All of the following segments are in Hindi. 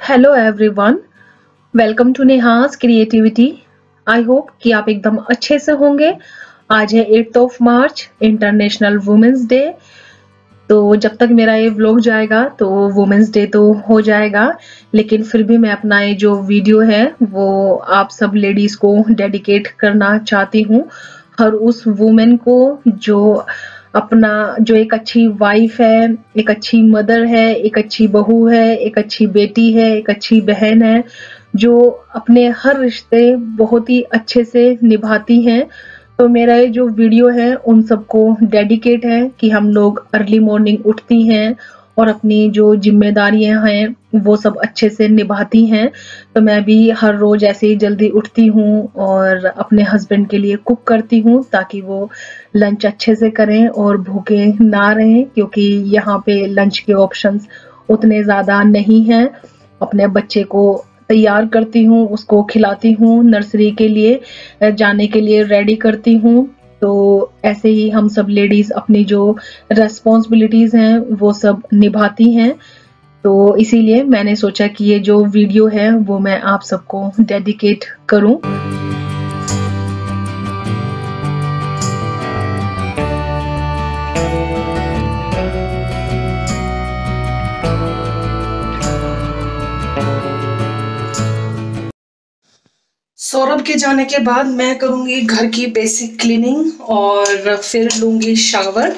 Hello everyone, welcome to Neha's creativity. I hope कि आप एकदम अच्छे से होंगे। आज है 8th of March, International Women's Day. तो जब तक मेरा ये व्लॉग जाएगा तो वुमेन्स डे तो हो जाएगा, लेकिन फिर भी मैं अपना ये जो वीडियो है वो आप सब लेडीज को डेडिकेट करना चाहती हूँ। हर उस वुमेन को जो एक अच्छी वाइफ है, एक अच्छी मदर है, एक अच्छी बहू है, एक अच्छी बेटी है, एक अच्छी बहन है, जो अपने हर रिश्ते बहुत ही अच्छे से निभाती हैं। तो मेरा ये जो वीडियो है उन सबको डेडिकेट है कि हम लोग अर्ली मॉर्निंग उठती हैं और अपनी जो जिम्मेदारियां हैं वो सब अच्छे से निभाती हैं। तो मैं भी हर रोज ऐसे ही जल्दी उठती हूँ और अपने हस्बैंड के लिए कुक करती हूँ ताकि वो लंच अच्छे से करें और भूखे ना रहें, क्योंकि यहाँ पे लंच के ऑप्शंस उतने ज़्यादा नहीं हैं। अपने बच्चे को तैयार करती हूँ, उसको खिलाती हूँ, नर्सरी के लिए जाने के लिए रेडी करती हूँ। तो ऐसे ही हम सब लेडीज अपनी जो रेस्पॉन्सिबिलिटीज हैं वो सब निभाती हैं। तो इसीलिए मैंने सोचा कि ये जो वीडियो है वो मैं आप सबको डेडिकेट करूं। सौरभ के जाने के बाद मैं करूंगी घर की बेसिक क्लीनिंग और फिर लूंगी शावर।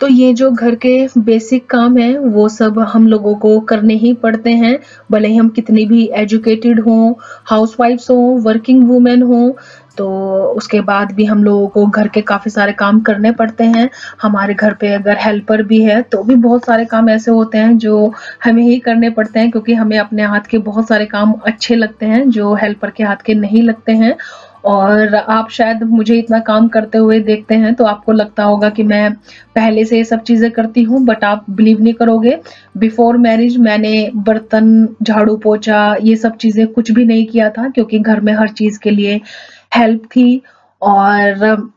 तो ये जो घर के बेसिक काम है वो सब हम लोगों को करने ही पड़ते हैं, भले ही हम कितनी भी एजुकेटेड हों, हाउसवाइफ्स हों, वर्किंग वुमेन हों। तो उसके बाद भी हम लोगों को घर के काफी सारे काम करने पड़ते हैं। हमारे घर पे अगर हेल्पर भी है तो भी बहुत सारे काम ऐसे होते हैं जो हमें ही करने पड़ते हैं, क्योंकि हमें अपने हाथ के बहुत सारे काम अच्छे लगते हैं जो हेल्पर के हाथ के नहीं लगते हैं। और आप शायद मुझे इतना काम करते हुए देखते हैं तो आपको लगता होगा कि मैं पहले से ये सब चीजें करती हूँ, बट आप बिलीव नहीं करोगे, बिफोर मैरिज मैंने बर्तन, झाड़ू पोछा ये सब चीजें कुछ भी नहीं किया था, क्योंकि घर में हर चीज के लिए हेल्प थी। और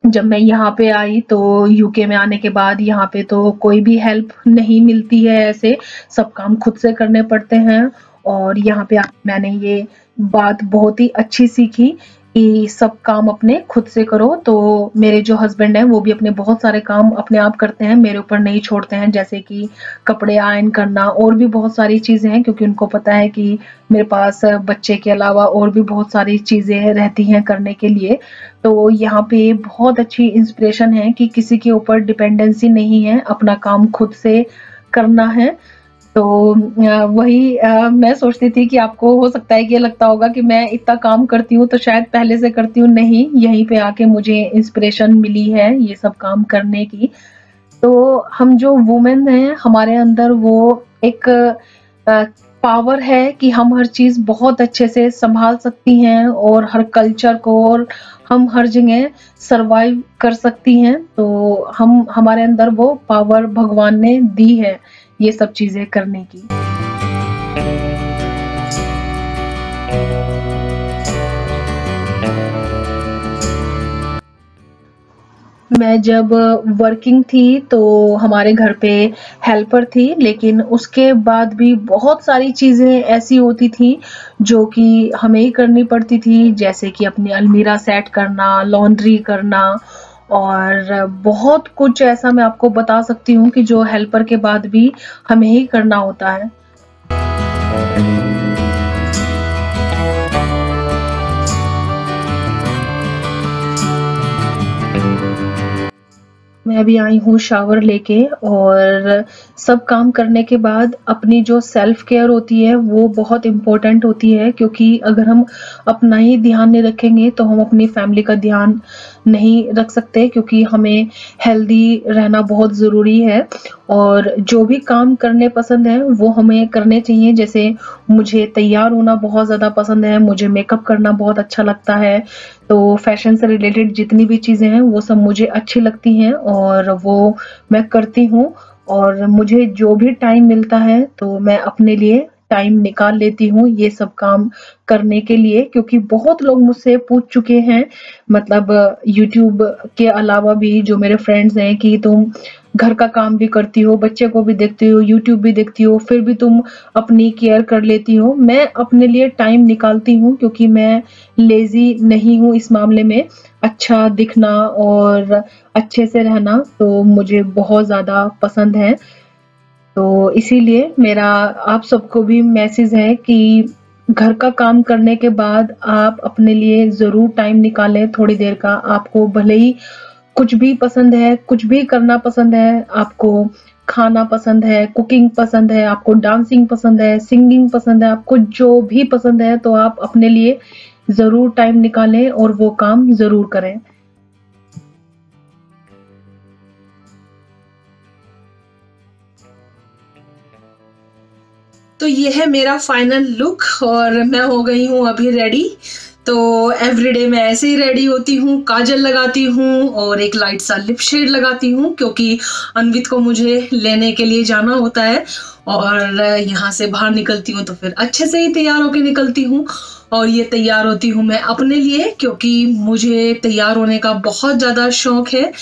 जब मैं यहाँ पे आई तो यूके में आने के बाद यहाँ पे तो कोई भी हेल्प नहीं मिलती है, ऐसे सब काम खुद से करने पड़ते हैं। और यहाँ पे मैंने ये बात बहुत ही अच्छी सीखी कि सब काम अपने खुद से करो। तो मेरे जो हस्बैंड हैं वो भी अपने बहुत सारे काम अपने आप करते हैं, मेरे ऊपर नहीं छोड़ते हैं, जैसे कि कपड़े आयरन करना और भी बहुत सारी चीजें हैं, क्योंकि उनको पता है कि मेरे पास बच्चे के अलावा और भी बहुत सारी चीजें रहती हैं करने के लिए। तो यहाँ पे बहुत अच्छी इंस्पिरेशन है कि किसी के ऊपर डिपेंडेंसी नहीं है, अपना काम खुद से करना है। तो वही मैं सोचती थी कि आपको हो सकता है कि ये लगता होगा कि मैं इतना काम करती हूँ तो शायद पहले से करती हूँ, नहीं, यहीं पे आके मुझे इंस्पिरेशन मिली है ये सब काम करने की। तो हम जो वुमेन हैं हमारे अंदर वो एक पावर है कि हम हर चीज बहुत अच्छे से संभाल सकती हैं और हर कल्चर को, और हम हर जगह सरवाइव कर सकती हैं। तो हमारे अंदर वो पावर भगवान ने दी है ये सब चीजें करने की। मैं जब वर्किंग थी तो हमारे घर पे हेल्पर थी, लेकिन उसके बाद भी बहुत सारी चीजें ऐसी होती थी जो कि हमें ही करनी पड़ती थी, जैसे कि अपनी अलमीरा सेट करना, लॉन्ड्री करना, और बहुत कुछ ऐसा मैं आपको बता सकती हूँ कि जो हेल्पर के बाद भी हमें ही करना होता है। मैं अभी आई हूँ शावर लेके, और सब काम करने के बाद अपनी जो सेल्फ केयर होती है वो बहुत इम्पोर्टेंट होती है, क्योंकि अगर हम अपना ही ध्यान नहीं रखेंगे तो हम अपनी फैमिली का ध्यान नहीं रख सकते, क्योंकि हमें हेल्दी रहना बहुत ज़रूरी है। और जो भी काम करने पसंद है वो हमें करने चाहिए। जैसे मुझे तैयार होना बहुत ज़्यादा पसंद है, मुझे मेकअप करना बहुत अच्छा लगता है, तो फैशन से रिलेटेड जितनी भी चीज़ें हैं वो सब मुझे अच्छी लगती हैं और वो मैं करती हूँ। और मुझे जो भी टाइम मिलता है तो मैं अपने लिए टाइम निकाल लेती हूँ ये सब काम करने के लिए, क्योंकि बहुत लोग मुझसे पूछ चुके हैं, मतलब यूट्यूब के अलावा भी जो मेरे फ्रेंड्स हैं, कि तुम घर का काम भी करती हो, बच्चे को भी देखती हो, यूट्यूब भी देखती हो, फिर भी तुम अपनी केयर कर लेती हो। मैं अपने लिए टाइम निकालती हूँ क्योंकि मैं लेज़ी नहीं हूँ इस मामले में। अच्छा दिखना और अच्छे से रहना तो मुझे बहुत ज़्यादा पसंद है। तो इसीलिए मेरा आप सबको भी मैसेज है कि घर का काम करने के बाद आप अपने लिए ज़रूर टाइम निकालें थोड़ी देर का। आपको भले ही कुछ भी पसंद है, कुछ भी करना पसंद है, आपको खाना पसंद है, कुकिंग पसंद है, आपको डांसिंग पसंद है, सिंगिंग पसंद है, आपको जो भी पसंद है तो आप अपने लिए ज़रूर टाइम निकालें और वो काम ज़रूर करें। तो ये है मेरा फाइनल लुक और मैं हो गई हूँ अभी रेडी। तो एवरीडे मैं ऐसे ही रेडी होती हूँ, काजल लगाती हूँ और एक लाइट सा लिप शेड लगाती हूँ क्योंकि अन्वित को मुझे लेने के लिए जाना होता है और यहाँ से बाहर निकलती हूँ तो फिर अच्छे से ही तैयार होके निकलती हूँ। और ये तैयार होती हूँ मैं अपने लिए क्योंकि मुझे तैयार होने का बहुत ज़्यादा शौक है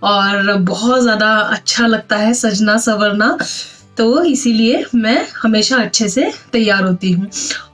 और बहुत ज़्यादा अच्छा लगता है सजना संवरना। तो इसीलिए मैं हमेशा अच्छे से तैयार होती हूँ।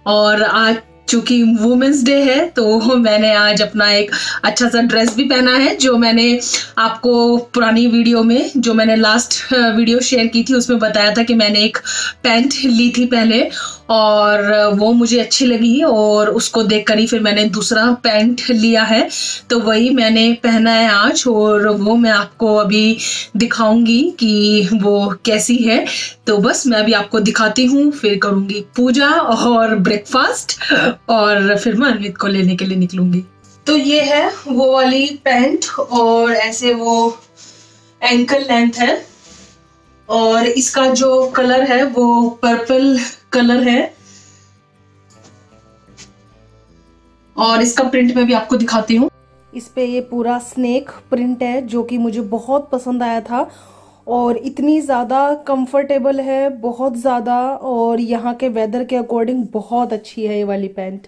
और आज चूंकि वुमेन्स डे है तो मैंने आज अपना एक अच्छा सा ड्रेस भी पहना है जो मैंने आपको पुरानी वीडियो में, जो मैंने लास्ट वीडियो शेयर की थी उसमें बताया था कि मैंने एक पैंट ली थी पहले और वो मुझे अच्छी लगी और उसको देखकर ही फिर मैंने दूसरा पैंट लिया है। तो वही मैंने पहना है आज और वो मैं आपको अभी दिखाऊंगी कि वो कैसी है। तो बस मैं अभी आपको दिखाती हूँ, फिर करूंगी पूजा और ब्रेकफास्ट और फिर मैं अन्वित को लेने के लिए निकलूंगी। तो ये है वो वाली पैंट और ऐसे वो एंकल लेंथ है और इसका जो कलर है वो पर्पल कलर है और इसका प्रिंट मैं भी आपको दिखाती हूँ। इस पे ये पूरा स्नेक प्रिंट है जो कि मुझे बहुत पसंद आया था और इतनी ज़्यादा कंफर्टेबल है, बहुत ज़्यादा, और यहाँ के वेदर के अकॉर्डिंग बहुत अच्छी है ये वाली पैंट।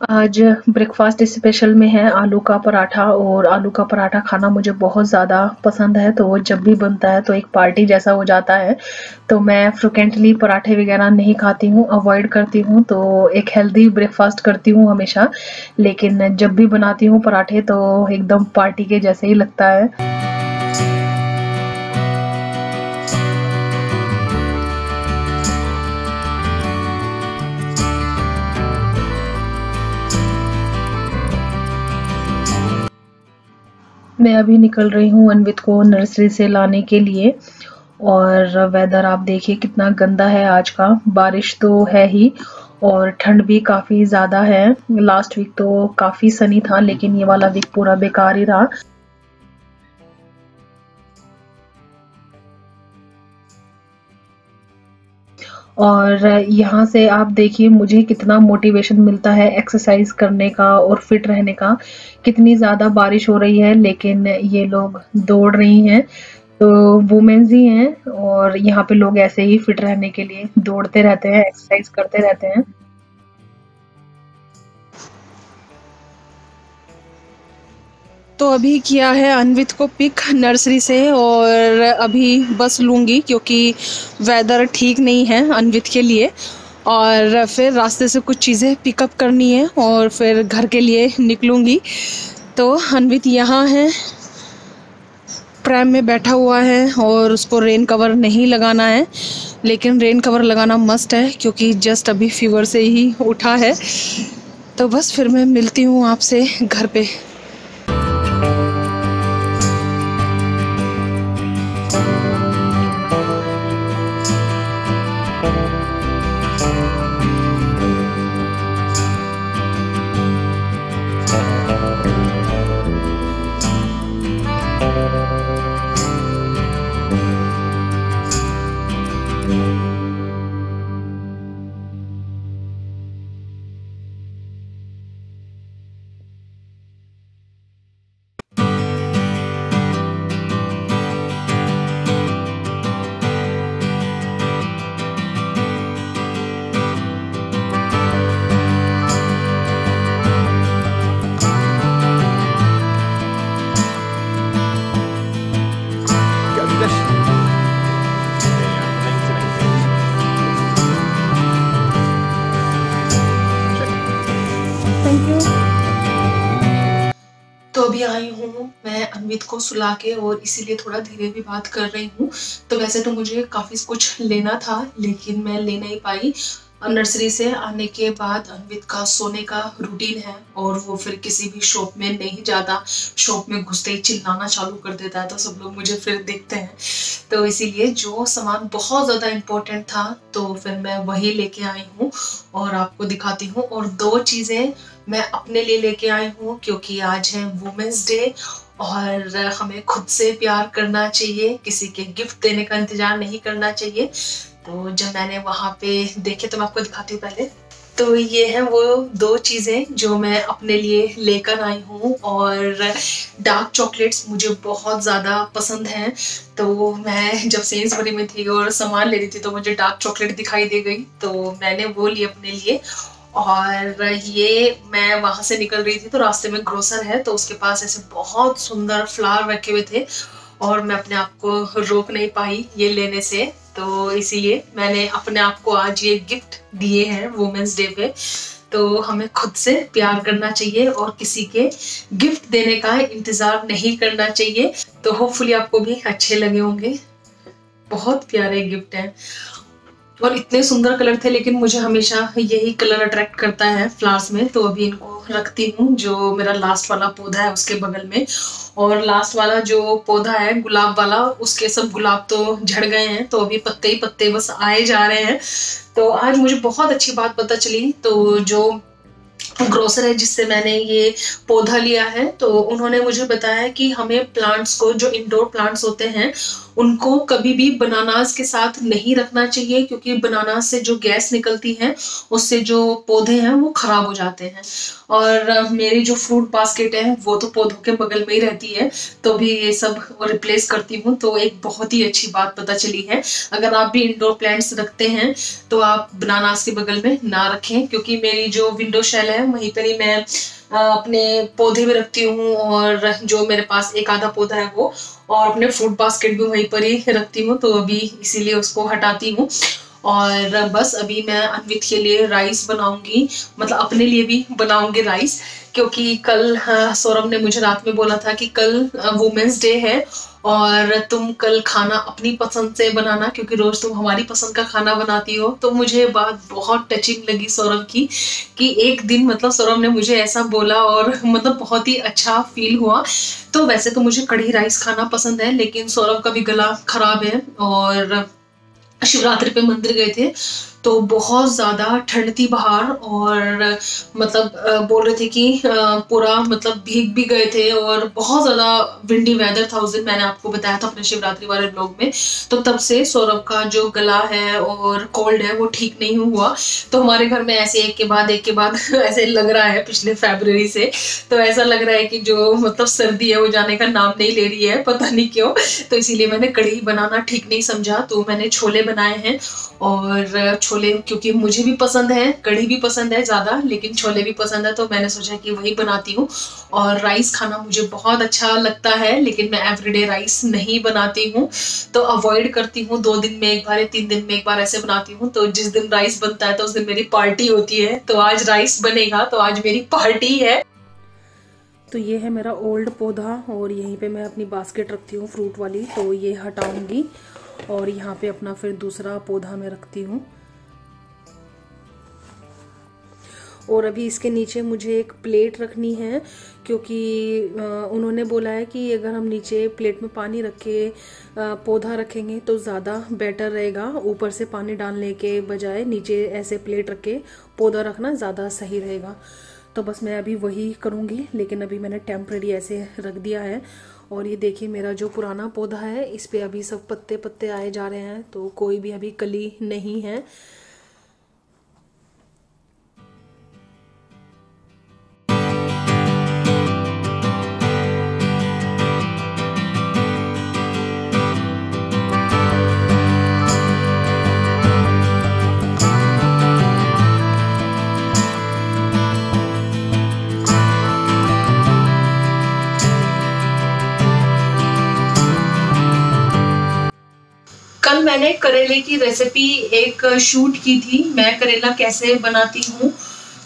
आज ब्रेकफास्ट स्पेशल में है आलू का पराठा और आलू का पराठा खाना मुझे बहुत ज़्यादा पसंद है तो वो जब भी बनता है तो एक पार्टी जैसा हो जाता है। तो मैं फ्रिक्वेंटली पराठे वगैरह नहीं खाती हूँ, अवॉइड करती हूँ, तो एक हेल्दी ब्रेकफास्ट करती हूँ हमेशा। लेकिन जब भी बनाती हूँ पराठे तो एकदम पार्टी के जैसे ही लगता है। मैं अभी निकल रही हूँ अन्वित को नर्सरी से लाने के लिए और वेदर आप देखिए कितना गंदा है आज का। बारिश तो है ही और ठंड भी काफी ज्यादा है। लास्ट वीक तो काफी सनी था लेकिन ये वाला वीक पूरा बेकार ही रहा। और यहाँ से आप देखिए मुझे कितना मोटिवेशन मिलता है एक्सरसाइज करने का और फिट रहने का। कितनी ज़्यादा बारिश हो रही है लेकिन ये लोग दौड़ रही हैं, तो वुमेन्स ही हैं और यहाँ पे लोग ऐसे ही फिट रहने के लिए दौड़ते रहते हैं, एक्सरसाइज करते रहते हैं। तो अभी किया है अन्वित को पिक नर्सरी से और अभी बस लूँगी क्योंकि वेदर ठीक नहीं है अन्वित के लिए और फिर रास्ते से कुछ चीज़ें पिकअप करनी है और फिर घर के लिए निकलूँगी। तो अन्वित यहाँ है, प्रैम में बैठा हुआ है और उसको रेन कवर नहीं लगाना है लेकिन रेन कवर लगाना मस्ट है क्योंकि जस्ट अभी फीवर से ही उठा है। तो बस फिर मैं मिलती हूँ आपसे घर पे। अन्वित को सुला के और इसीलिए थोड़ा धीरे भी बात कर रही हूँ। तो वैसे तो मुझे काफ़ी कुछ लेना था लेकिन मैं ले नहीं पाई। नर्सरी से आने के बाद अन्वित का सोने का रूटीन है और वो फिर किसी भी शॉप में नहीं जाता। शॉप में घुसते ही चिल्लाना चालू कर देता है तो सब लोग मुझे फिर देखते हैं। तो इसीलिए जो सामान बहुत ज़्यादा इम्पोर्टेंट था तो फिर मैं वही लेके आई हूँ और आपको दिखाती हूँ। और 2 चीज़ें मैं अपने लिए लेके आई हूँ क्योंकि आज है वुमेंस डे और हमें खुद से प्यार करना चाहिए, किसी के गिफ्ट देने का इंतजार नहीं करना चाहिए। तो जब मैंने वहाँ पे देखे तो मैं आपको दिखाती हूँ पहले। तो ये हैं वो 2 चीज़ें जो मैं अपने लिए लेकर आई हूँ। और डार्क चॉकलेट्स मुझे बहुत ज़्यादा पसंद हैं। तो मैं जब सेंसबरी में थी और सामान ले रही थी तो मुझे डार्क चॉकलेट दिखाई दे गई तो मैंने वो ली अपने लिए। और ये मैं वहाँ से निकल रही थी तो रास्ते में ग्रोसर है तो उसके पास ऐसे बहुत सुंदर फ्लावर रखे हुए थे और मैं अपने आप को रोक नहीं पाई ये लेने से। तो इसीलिए मैंने अपने आप को आज ये गिफ्ट दिए हैं वुमेंस डे पे। तो हमें खुद से प्यार करना चाहिए और किसी के गिफ्ट देने का इंतज़ार नहीं करना चाहिए। तो होपफुली आपको भी अच्छे लगे होंगे। बहुत प्यारे गिफ्ट हैं और इतने सुंदर कलर थे लेकिन मुझे हमेशा यही कलर अट्रैक्ट करता है फ्लावर्स में। तो अभी इनको रखती हूँ। जो मेरा लास्ट वाला पौधा है उसके बगल में, और लास्ट वाला जो पौधा है गुलाब वाला उसके सब गुलाब तो झड़ गए हैं तो अभी पत्ते ही पत्ते बस आए जा रहे हैं। तो आज मुझे बहुत अच्छी बात पता चली। तो जो ग्रोसर है जिससे मैंने ये पौधा लिया है तो उन्होंने मुझे बताया कि हमें प्लांट्स को, जो इंडोर प्लांट्स होते हैं उनको कभी भी बनानास के साथ नहीं रखना चाहिए क्योंकि बनानास से जो गैस निकलती है उससे जो पौधे हैं वो खराब हो जाते हैं। और मेरी जो फ्रूट बास्केट है वो तो पौधों के बगल में ही रहती है तो भी ये सब रिप्लेस करती हूँ। तो एक बहुत ही अच्छी बात पता चली है, अगर आप भी इंडोर प्लांट्स रखते हैं तो आप बनानास के बगल में ना रखें क्योंकि मेरी जो विंडो शेल है वहीं पर ही मैं अपने पौधे भी रखती हूँ और जो मेरे पास एक आधा पौधा है वो, और अपने फ्रूट बास्केट भी वहीं पर ही रखती हूँ। तो अभी इसीलिए उसको हटाती हूँ। और बस अभी मैं अन्वित के लिए राइस बनाऊंगी, मतलब अपने लिए भी बनाऊंगी राइस क्योंकि कल सौरभ ने मुझे रात में बोला था कि कल वुमेंस डे है और तुम कल खाना अपनी पसंद से बनाना क्योंकि रोज तुम हमारी पसंद का खाना बनाती हो। तो मुझे बात बहुत टचिंग लगी सौरभ की कि एक दिन मतलब सौरभ ने मुझे ऐसा बोला और मतलब बहुत ही अच्छा फील हुआ। तो वैसे तो मुझे कढ़ी राइस खाना पसंद है लेकिन सौरभ का भी गला खराब है और शिवरात्रि पे मंदिर गए थे तो बहुत ज़्यादा ठंड थी बाहर और मतलब बोल रहे थे कि पूरा मतलब भीग भी गए थे और बहुत ज़्यादा विंडी वेदर था उस दिन, मैंने आपको बताया था अपने शिवरात्रि वाले ब्लॉग में। तो तब से सौरभ का जो गला है और कोल्ड है वो ठीक नहीं हुआ। तो हमारे घर में ऐसे एक के बाद ऐसे लग रहा है पिछले फरवरी से, तो ऐसा लग रहा है कि जो मतलब सर्दी है वो जाने का नाम नहीं ले रही है, पता नहीं क्यों। तो इसीलिए मैंने कढ़ी बनाना ठीक नहीं समझा तो मैंने छोले बनाए हैं। और छोले क्योंकि मुझे भी पसंद है, कढ़ी भी पसंद है ज़्यादा लेकिन छोले भी पसंद है तो मैंने सोचा कि वही बनाती हूँ। और राइस खाना मुझे बहुत अच्छा लगता है लेकिन मैं एवरीडे राइस नहीं बनाती हूँ तो अवॉइड करती हूँ। 2 दिन में एक बार या 3 दिन में एक बार ऐसे बनाती हूँ। तो जिस दिन राइस बनता है तो उस दिन मेरी पार्टी होती है। तो आज राइस बनेगा तो आज मेरी पार्टी है। तो ये है मेरा ओल्ड पौधा और यहीं पे मैं अपनी बास्केट रखती हूँ फ्रूट वाली, तो ये हटाऊंगी और यहाँ पे अपना फिर दूसरा पौधा मैं रखती हूँ। और अभी इसके नीचे मुझे एक प्लेट रखनी है क्योंकि उन्होंने बोला है कि अगर हम नीचे प्लेट में पानी रख के पौधा रखेंगे तो ज़्यादा बेटर रहेगा, ऊपर से पानी डालने के बजाय नीचे ऐसे प्लेट रख के पौधा रखना ज़्यादा सही रहेगा। तो बस मैं अभी वही करूँगी लेकिन अभी मैंने टेम्परेरी ऐसे रख दिया है। और ये देखिए मेरा जो पुराना पौधा है इस पे अभी सब पत्ते पत्ते आए जा रहे हैं तो कोई भी अभी कली नहीं है। कल मैंने करेले की रेसिपी एक शूट की थी, मैं करेला कैसे बनाती हूँ।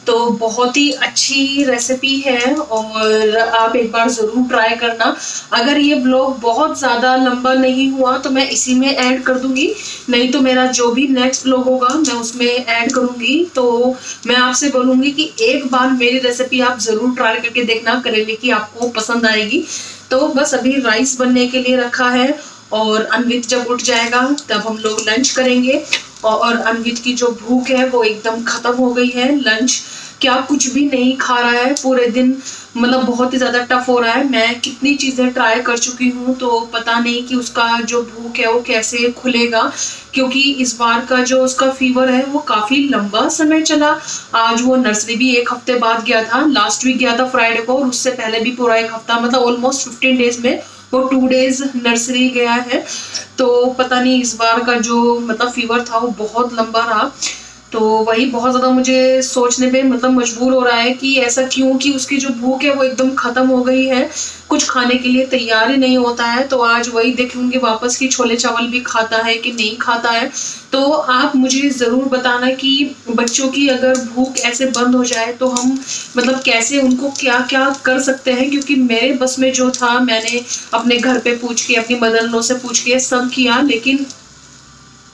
तो बहुत ही अच्छी रेसिपी है और आप एक बार ज़रूर ट्राई करना। अगर ये ब्लॉग बहुत ज़्यादा लंबा नहीं हुआ तो मैं इसी में ऐड कर दूंगी, नहीं तो मेरा जो भी नेक्स्ट ब्लॉग होगा मैं उसमें ऐड करूंगी। तो मैं आपसे बोलूँगी कि एक बार मेरी रेसिपी आप ज़रूर ट्राई करके देखना, करेले की आपको पसंद आएगी। तो बस अभी राइस बनने के लिए रखा है और अनवित जब उठ जाएगा तब हम लोग लंच करेंगे। और अनवित की जो भूख है वो एकदम खत्म हो गई है। लंच क्या कुछ भी नहीं खा रहा है पूरे दिन, मतलब बहुत ही ज़्यादा टफ हो रहा है। मैं कितनी चीज़ें ट्राई कर चुकी हूँ तो पता नहीं कि उसका जो भूख है वो कैसे खुलेगा, क्योंकि इस बार का जो उसका फीवर है वो काफ़ी लंबा समय चला। आज वो नर्सरी भी एक हफ्ते बाद गया था, लास्ट वीक गया था फ्राइडे को, और उससे पहले भी पूरा एक हफ्ता, मतलब ऑलमोस्ट 15 डेज में वो 2 डेज नर्सरी गया है। तो पता नहीं इस बार का जो मतलब फीवर था वो बहुत लंबा रहा। तो वही बहुत ज़्यादा मुझे सोचने पे मतलब मजबूर हो रहा है कि ऐसा क्यों, कि उसकी जो भूख है वो एकदम ख़त्म हो गई है, कुछ खाने के लिए तैयार ही नहीं होता है। तो आज वही देखूंगी वापस कि छोले चावल भी खाता है कि नहीं खाता है। तो आप मुझे ज़रूर बताना कि बच्चों की अगर भूख ऐसे बंद हो जाए तो हम मतलब कैसे उनको क्या क्या कर सकते हैं, क्योंकि मेरे बस में जो था मैंने अपने घर पे पूछ के, अपनी मदर इन लॉ से पूछ के सब किया, लेकिन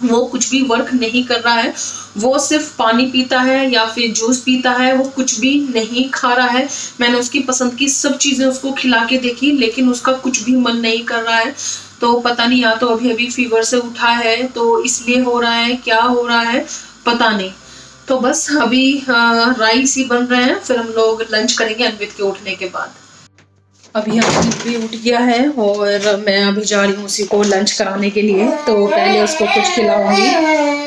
वो कुछ भी वर्क नहीं कर रहा है। वो सिर्फ पानी पीता है या फिर जूस पीता है, वो कुछ भी नहीं खा रहा है। मैंने उसकी पसंद की सब चीज़ें उसको खिला के देखी लेकिन उसका कुछ भी मन नहीं कर रहा है। तो पता नहीं, या तो अभी अभी फीवर से उठा है तो इसलिए हो रहा है, क्या हो रहा है पता नहीं। तो बस अभी राइस ही बन रहे हैं, फिर हम लोग लंच करेंगे अनवित के उठने के बाद। अभी अनवित भी उठ गया है और मैं अभी जा रही हूँ उसी को लंच कराने के लिए। तो पहले उसको कुछ खिलाऊंगी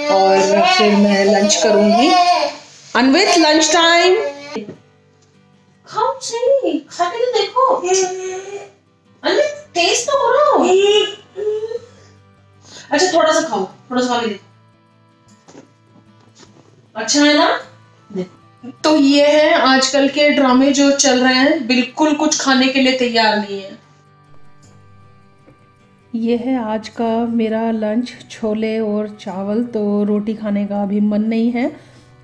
और फिर मैं लंच करूंगी। अनवित लंच टाइम, खाओ सही, खा के तो देखो। अनवित टेस्ट तो करो। अच्छा थोड़ा सा खाओ, थोड़ा सा खा के देखो, अच्छा है ना। तो ये है आजकल के ड्रामे जो चल रहे हैं, बिल्कुल कुछ खाने के लिए तैयार नहीं है। ये है आज का मेरा लंच, छोले और चावल। तो रोटी खाने का अभी मन नहीं है,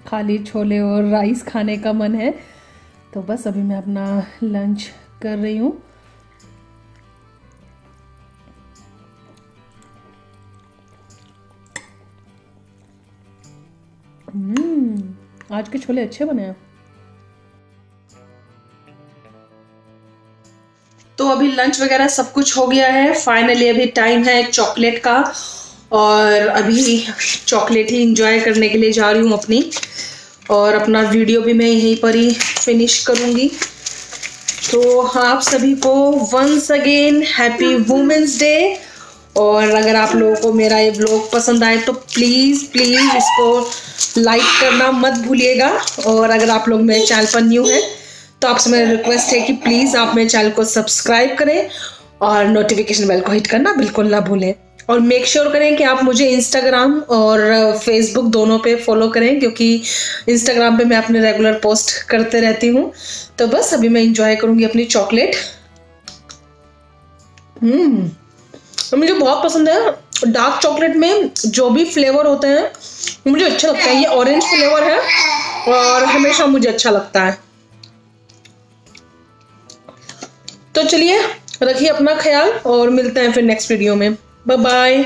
खाली छोले और राइस खाने का मन है। तो बस अभी मैं अपना लंच कर रही हूँ। आज के छोले अच्छे बने हैं। तो अभी लंच वगैरह सब कुछ हो गया है। फाइनली अभी टाइम है चॉकलेट का और अभी चॉकलेट ही इंजॉय करने के लिए जा रही हूँ अपनी, और अपना वीडियो भी मैं यहीं पर ही फिनिश करूँगी। तो आप सभी को once again happy Women's Day. और अगर आप लोगों को मेरा ये ब्लॉग पसंद आए तो प्लीज़ प्लीज़ इसको लाइक करना मत भूलिएगा। और अगर आप लोग मेरे चैनल पर न्यू हैं तो आपसे मेरा रिक्वेस्ट है कि प्लीज़ आप मेरे चैनल को सब्सक्राइब करें और नोटिफिकेशन बेल को हिट करना बिल्कुल ना भूलें। और मेक श्योर करें कि आप मुझे इंस्टाग्राम और फेसबुक दोनों पे फॉलो करें, क्योंकि इंस्टाग्राम पे मैं अपने रेगुलर पोस्ट करते रहती हूँ। तो बस अभी मैं इंजॉय करूँगी अपनी चॉकलेट। तो मुझे बहुत पसंद है डार्क चॉकलेट में जो भी फ्लेवर होते हैं मुझे अच्छा लगता है। ये ऑरेंज फ्लेवर है और हमेशा मुझे अच्छा लगता है। तो चलिए रखिए अपना ख्याल और मिलते हैं फिर नेक्स्ट वीडियो में। Bye bye.